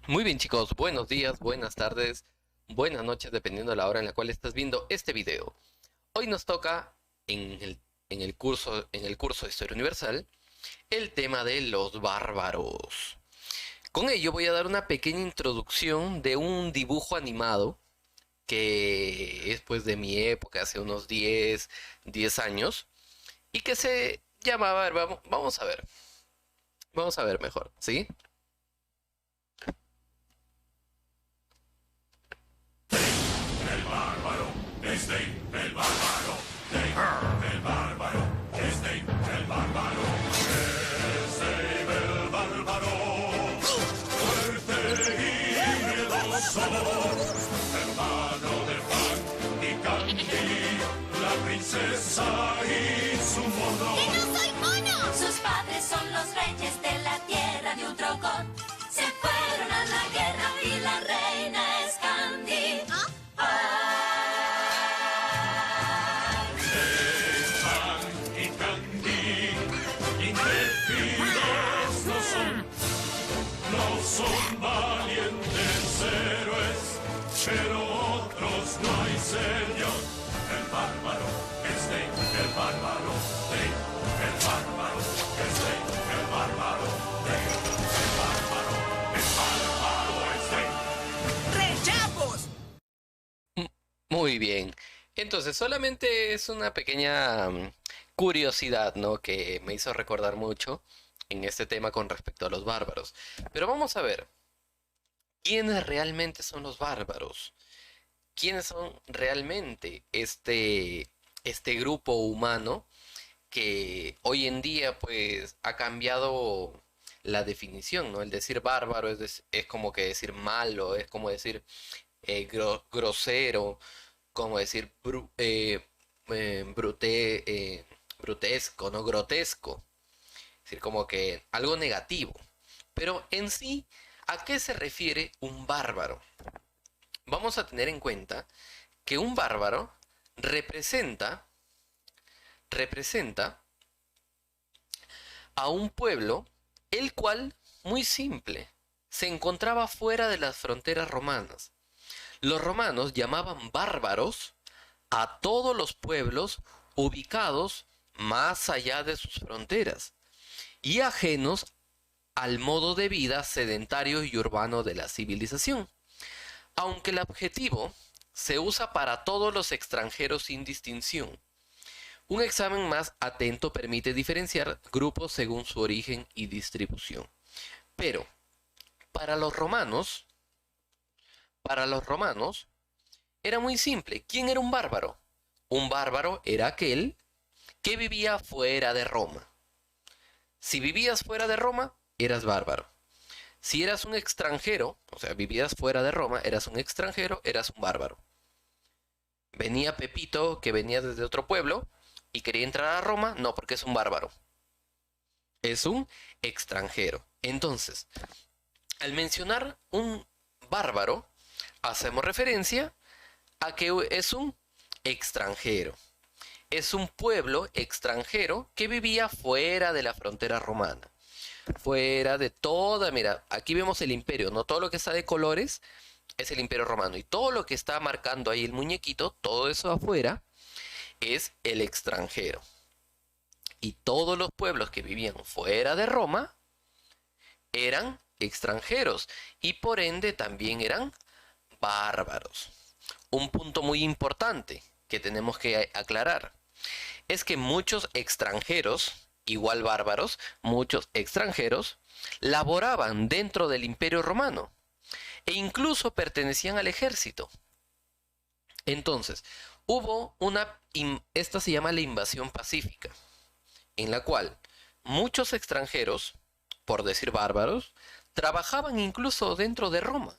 Muy bien chicos, buenos días, buenas tardes, buenas noches, dependiendo de la hora en la cual estás viendo este video. Hoy nos toca en el curso de Historia Universal el tema de los bárbaros. Con ello voy a dar una pequeña introducción de un dibujo animado que es pues de mi época, hace unos 10 años, y que se llamaba, a ver, vamos a ver mejor, ¿sí? El bárbaro, es Dave, el bárbaro, Dave, el bárbaro, es Dave, el bárbaro, es Dave, el bárbaro, fuerte y miedoso, hermano de Pan y Candy, la princesa y su mono. ¡Que no soy mono! Sus padres son los reyes de la tierra de Utrocón. Se fueron a la guerra y la reina es Candy. Pan y Candy, intrépidos no son valientes héroes, pero otros no hay señor. El bárbaro es Dave, el bárbaro, Dave, el bárbaro es Dave, el bárbaro, Dave, el bárbaro, es ¡Rechapos! Muy bien. Entonces, solamente es una pequeña curiosidad, ¿no? Que me hizo recordar mucho en este tema con respecto a los bárbaros. Pero vamos a ver, ¿quiénes realmente son los bárbaros? ¿Quiénes son realmente este grupo humano que hoy en día pues ha cambiado la definición, ¿no? El decir bárbaro es como que decir malo, es como decir grosero, como decir brutesco, ¿no? Grotesco. Es decir, como que algo negativo. Pero en sí, ¿a qué se refiere un bárbaro? Vamos a tener en cuenta que un bárbaro representa, representa a un pueblo el cual, muy simple, se encontraba fuera de las fronteras romanas. Los romanos llamaban bárbaros a todos los pueblos ubicados más allá de sus fronteras y ajenos al modo de vida sedentario y urbano de la civilización. Aunque el adjetivo se usa para todos los extranjeros sin distinción, un examen más atento permite diferenciar grupos según su origen y distribución. Pero para los romanos, para los romanos era muy simple. ¿Quién era un bárbaro? Un bárbaro era aquel que vivía fuera de Roma. Si vivías fuera de Roma, eras bárbaro. Si eras un extranjero, o sea, vivías fuera de Roma, eras un extranjero, eras un bárbaro. Venía Pepito, que venía desde otro pueblo, y quería entrar a Roma, no, porque es un bárbaro. Es un extranjero. Entonces, al mencionar un bárbaro, hacemos referencia a que es un extranjero. Es un pueblo extranjero que vivía fuera de la frontera romana. Fuera de toda, mira, aquí vemos el imperio, no todo lo que está de colores es el imperio romano. Y todo lo que está marcando ahí el muñequito, todo eso afuera, es el extranjero. Y todos los pueblos que vivían fuera de Roma eran extranjeros y por ende también eran bárbaros. Un punto muy importante que tenemos que aclarar es que muchos extranjeros, igual bárbaros, muchos extranjeros, laboraban dentro del Imperio Romano e incluso pertenecían al ejército. Entonces, esta se llama la invasión pacífica, en la cual muchos extranjeros, por decir bárbaros, trabajaban incluso dentro de Roma.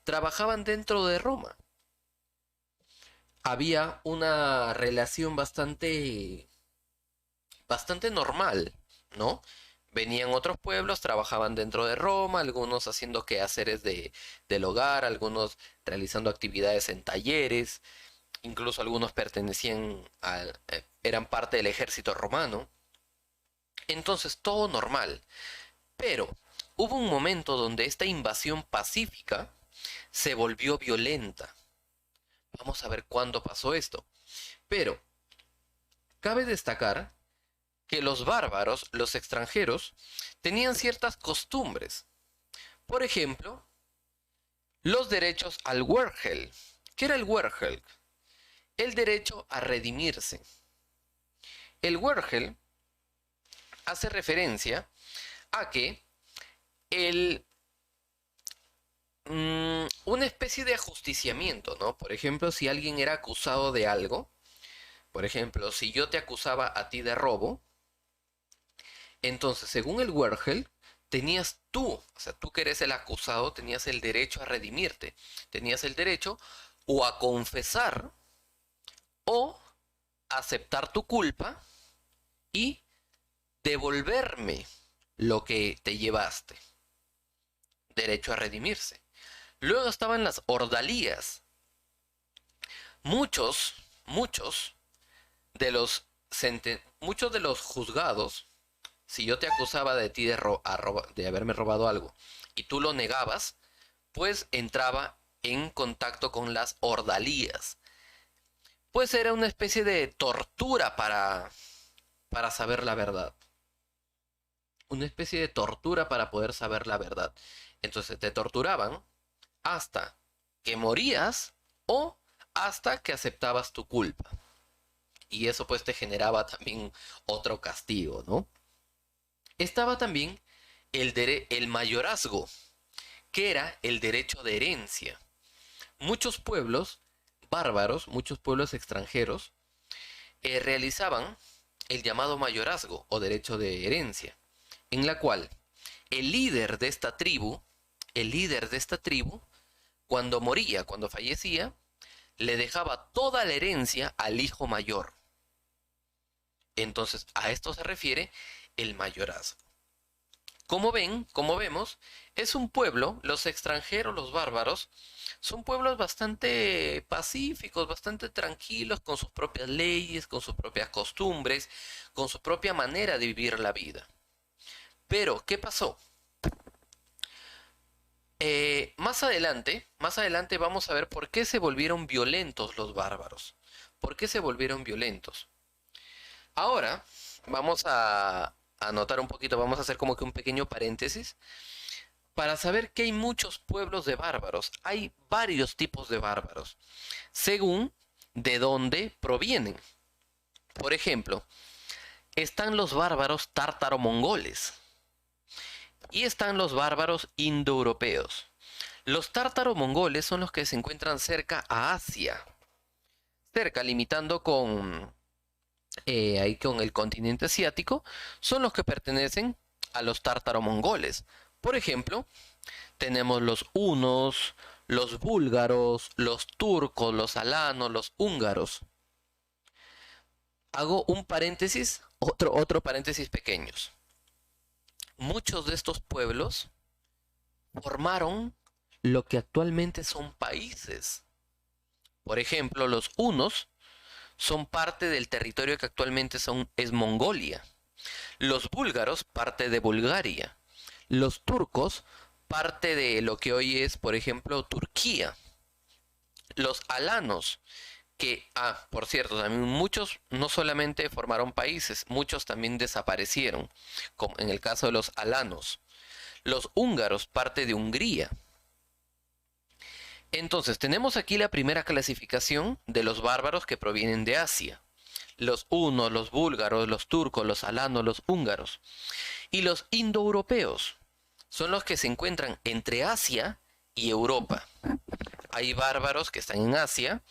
Trabajaban dentro de Roma. Había una relación bastante normal, ¿no? Venían otros pueblos, trabajaban dentro de Roma, algunos haciendo quehaceres del hogar, algunos realizando actividades en talleres, incluso algunos eran parte del ejército romano. Entonces, todo normal. Pero hubo un momento donde esta invasión pacífica se volvió violenta. Vamos a ver cuándo pasó esto. Pero cabe destacar que los bárbaros, los extranjeros, tenían ciertas costumbres. Por ejemplo, los derechos al Wergel. ¿Qué era el Wergel? El derecho a redimirse. El Wergel hace referencia a que una especie de ajusticiamiento, ¿no? Por ejemplo, si alguien era acusado de algo, por ejemplo, si yo te acusaba a ti de robo, entonces, según el Wergel, tenías tú, o sea, tú que eres el acusado, tenías el derecho a redimirte, tenías el derecho o a confesar o aceptar tu culpa y devolverme lo que te llevaste. Derecho a redimirse. Luego estaban las ordalías. Muchos de los juzgados, si yo te acusaba de ti de haberme robado algo y tú lo negabas, pues entraba en contacto con las ordalías. Pues era una especie de tortura para saber la verdad. Una especie de tortura para poder saber la verdad. Entonces te torturaban hasta que morías o hasta que aceptabas tu culpa. Y eso pues te generaba también otro castigo, ¿no? Estaba también el mayorazgo, que era el derecho de herencia. Muchos pueblos bárbaros, muchos pueblos extranjeros, realizaban el llamado mayorazgo o derecho de herencia, en la cual el líder de esta tribu, cuando moría, cuando fallecía, le dejaba toda la herencia al hijo mayor. Entonces, a esto se refiere el mayorazgo. Como vemos, es un pueblo, los extranjeros, los bárbaros, son pueblos bastante pacíficos, bastante tranquilos, con sus propias leyes, con sus propias costumbres, con su propia manera de vivir la vida. Pero, ¿qué pasó? Más adelante vamos a ver por qué se volvieron violentos los bárbaros. ¿Por qué se volvieron violentos? Ahora vamos a anotar un poquito, vamos a hacer como que un pequeño paréntesis para saber que hay muchos pueblos de bárbaros. Hay varios tipos de bárbaros, según de dónde provienen. Por ejemplo, están los bárbaros tártaro-mongoles y están los bárbaros indoeuropeos. Los tártaro-mongoles son los que se encuentran cerca a Asia, cerca, limitando ahí con el continente asiático, son los que pertenecen a los tártaro-mongoles. Por ejemplo, tenemos los hunos, los búlgaros, los turcos, los alanos, los húngaros. Hago un paréntesis, otro paréntesis pequeños. Muchos de estos pueblos formaron lo que actualmente son países. Por ejemplo, los hunos son parte del territorio que actualmente es Mongolia. Los búlgaros, parte de Bulgaria. Los turcos, parte de lo que hoy es, por ejemplo, Turquía. Los alanos, por cierto, también muchos no solamente formaron países, muchos también desaparecieron, como en el caso de los alanos. Los húngaros, parte de Hungría. Entonces, tenemos aquí la primera clasificación de los bárbaros que provienen de Asia. Los hunos, los búlgaros, los turcos, los alanos, los húngaros. Y los indoeuropeos son los que se encuentran entre Asia y Europa. Hay bárbaros que están en Asia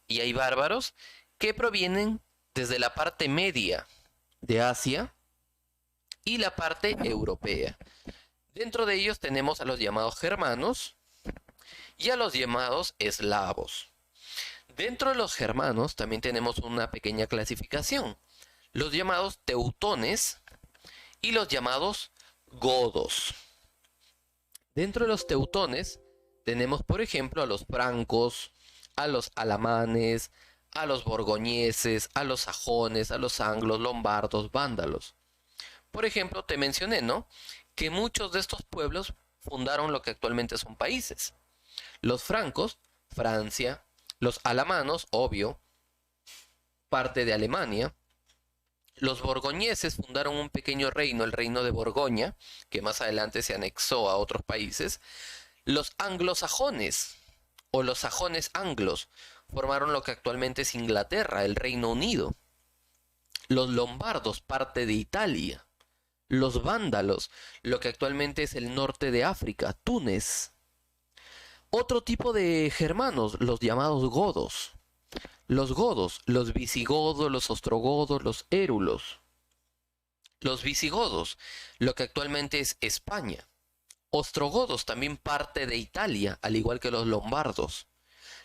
y hay bárbaros que provienen desde la parte media de Asia y la parte europea. Dentro de ellos tenemos a los llamados germanos y a los llamados eslavos. Dentro de los germanos también tenemos una pequeña clasificación. Los llamados teutones y los llamados godos. Dentro de los teutones tenemos, por ejemplo, a los francos, a los alamanes, a los borgoñeses, a los sajones, a los anglos, lombardos, vándalos. Por ejemplo, te mencioné, ¿no?, que muchos de estos pueblos fundaron lo que actualmente son países. Los francos, Francia, los alamanos, obvio, parte de Alemania. Los borgoñeses fundaron un pequeño reino, el reino de Borgoña, que más adelante se anexó a otros países. Los anglosajones, o los sajones anglos, formaron lo que actualmente es Inglaterra, el Reino Unido. Los lombardos, parte de Italia. Los vándalos, lo que actualmente es el norte de África, Túnez. Otro tipo de germanos, los llamados godos. Los godos, los visigodos, los ostrogodos, los érulos. Los visigodos, lo que actualmente es España. Ostrogodos, también parte de Italia, al igual que los lombardos.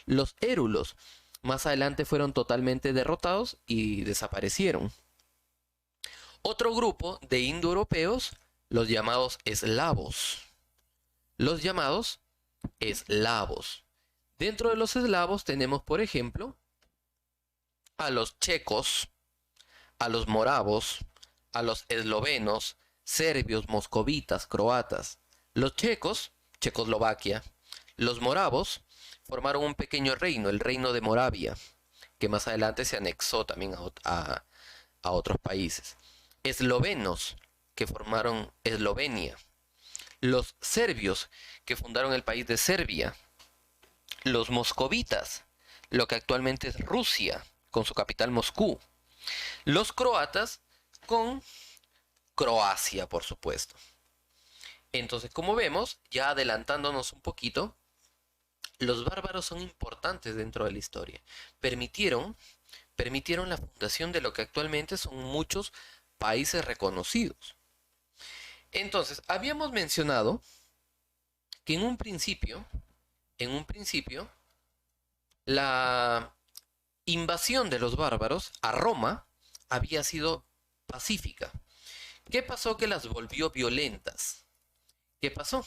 Los érulos, más adelante fueron totalmente derrotados y desaparecieron. Otro grupo de indoeuropeos, los llamados eslavos. Los llamados eslavos. Dentro de los eslavos tenemos, por ejemplo, a los checos, a los moravos, a los eslovenos, serbios, moscovitas, croatas. Los checos, Checoslovaquia. Los moravos formaron un pequeño reino, el reino de Moravia, que más adelante se anexó también a otros países. Eslovenos, que formaron Eslovenia. Los serbios, que fundaron el país de Serbia. Los moscovitas, lo que actualmente es Rusia, con su capital Moscú. Los croatas con Croacia, por supuesto. Entonces, como vemos, ya adelantándonos un poquito, los bárbaros son importantes dentro de la historia. Permitieron la fundación de lo que actualmente son muchos países reconocidos. Entonces, habíamos mencionado que en un principio, la invasión de los bárbaros a Roma había sido pacífica. ¿Qué pasó que las volvió violentas? ¿Qué pasó?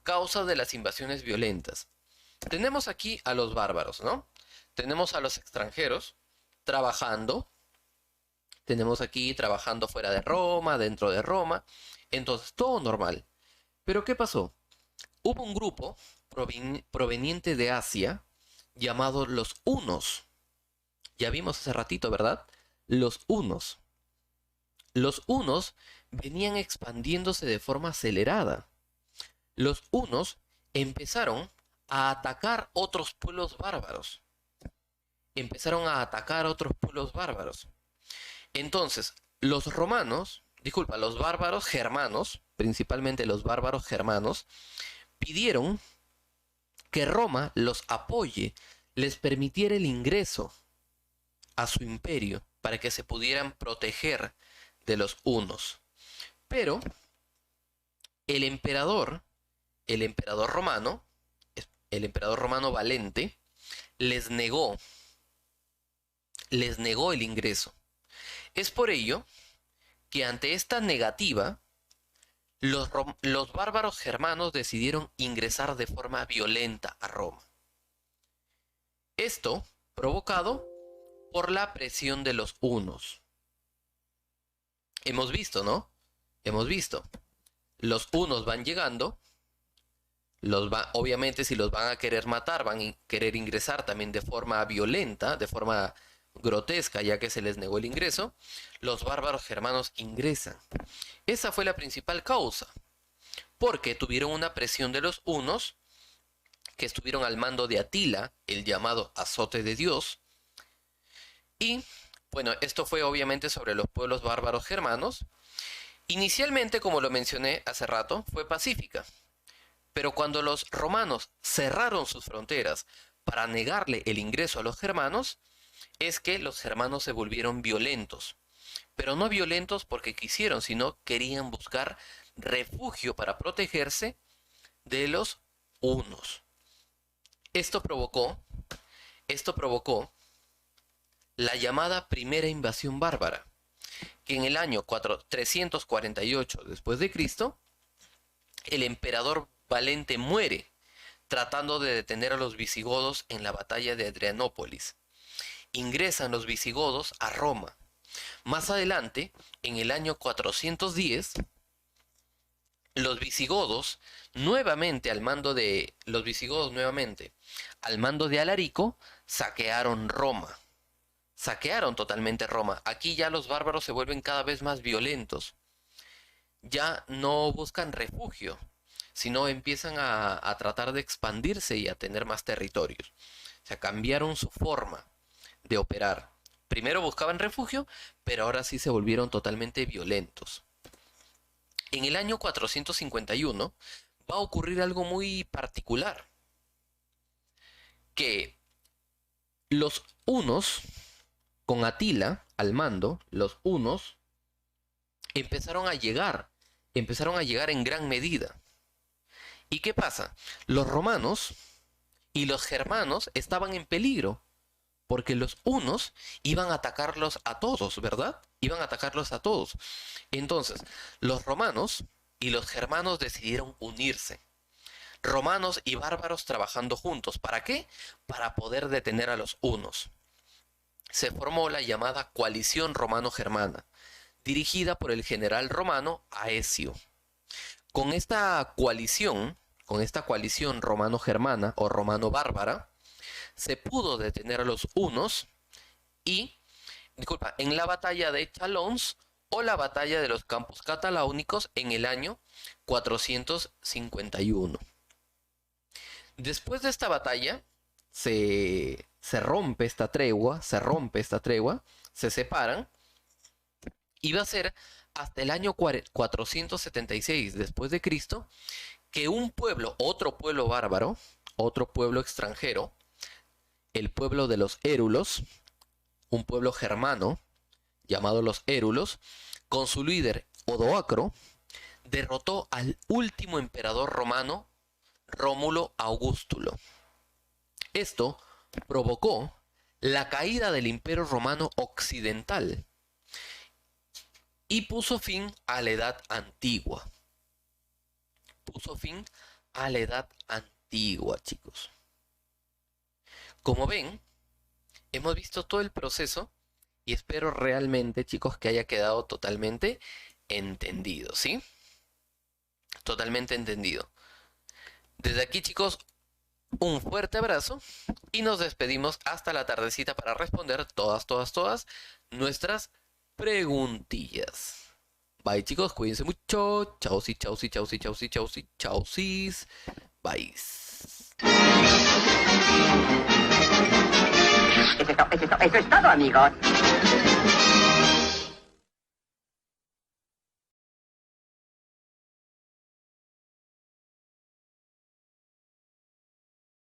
Causa de las invasiones violentas. Tenemos aquí a los bárbaros, ¿no? Tenemos a los extranjeros trabajando. Tenemos aquí trabajando fuera de Roma, dentro de Roma. Entonces, todo normal. Pero ¿qué pasó? Hubo un grupo proveniente de Asia llamado los hunos. Ya vimos hace ratito, ¿verdad? Los hunos. Los hunos venían expandiéndose de forma acelerada. Los hunos empezaron a atacar otros pueblos bárbaros. Entonces, los bárbaros germanos, principalmente los bárbaros germanos, pidieron que Roma los apoye, les permitiera el ingreso a su imperio para que se pudieran proteger de los hunos. Pero el emperador romano Valente, les negó el ingreso. Es por ello que ante esta negativa, los bárbaros germanos decidieron ingresar de forma violenta a Roma. Esto provocado por la presión de los hunos. Hemos visto, ¿no? Los hunos van llegando. Obviamente, si los van a querer matar, van a querer ingresar también de forma violenta, de forma grotesca, ya que se les negó el ingreso. Los bárbaros germanos ingresan. Esa fue la principal causa, porque tuvieron una presión de los hunos, que estuvieron al mando de Atila, el llamado azote de Dios. Y, bueno, esto fue obviamente sobre los pueblos bárbaros germanos. Inicialmente, como lo mencioné hace rato, fue pacífica. Pero cuando los romanos cerraron sus fronteras para negarle el ingreso a los germanos, es que los germanos se volvieron violentos. Pero no violentos porque quisieron, sino querían buscar refugio para protegerse de los hunos. Esto provocó la llamada primera invasión bárbara, que en el año 348 después de Cristo, el emperador Valente muere tratando de detener a los visigodos en la batalla de Adrianópolis. Ingresan los visigodos a Roma. Más adelante, en el año 410, los visigodos nuevamente al mando de Alarico, saquearon Roma. Saquearon totalmente Roma. Aquí ya los bárbaros se vuelven cada vez más violentos. Ya no buscan refugio, sino empiezan a tratar de expandirse y a tener más territorios. O sea, cambiaron su forma de operar. Primero buscaban refugio, pero ahora sí se volvieron totalmente violentos. En el año 451 va a ocurrir algo muy particular, que los hunos, con Atila al mando, los hunos empezaron a llegar en gran medida. ¿Y qué pasa? Los romanos y los germanos estaban en peligro, porque los hunos iban a atacarlos a todos, ¿verdad? Iban a atacarlos a todos. Entonces, los romanos y los germanos decidieron unirse. Romanos y bárbaros trabajando juntos. ¿Para qué? Para poder detener a los hunos. Se formó la llamada coalición romano-germana, dirigida por el general romano Aecio. Con esta coalición romano-germana o romano-bárbara, se pudo detener a los hunos en la batalla de Chalons o la batalla de los Campos Cataláunicos en el año 451. Después de esta batalla, se rompe esta tregua, se separan, y va a ser hasta el año 476 después de Cristo que otro pueblo bárbaro, otro pueblo extranjero, el pueblo de los érulos, un pueblo germano llamado los érulos, con su líder Odoacro, derrotó al último emperador romano, Rómulo Augustulo. Esto provocó la caída del Imperio Romano Occidental y puso fin a la Edad Antigua. Chicos. Como ven, hemos visto todo el proceso y espero realmente, chicos, que haya quedado totalmente entendido, ¿sí? Totalmente entendido. Desde aquí, chicos, un fuerte abrazo y nos despedimos hasta la tardecita para responder todas nuestras preguntillas. Bye, chicos, cuídense mucho. Chausis. Bye. Eso es todo, amigos.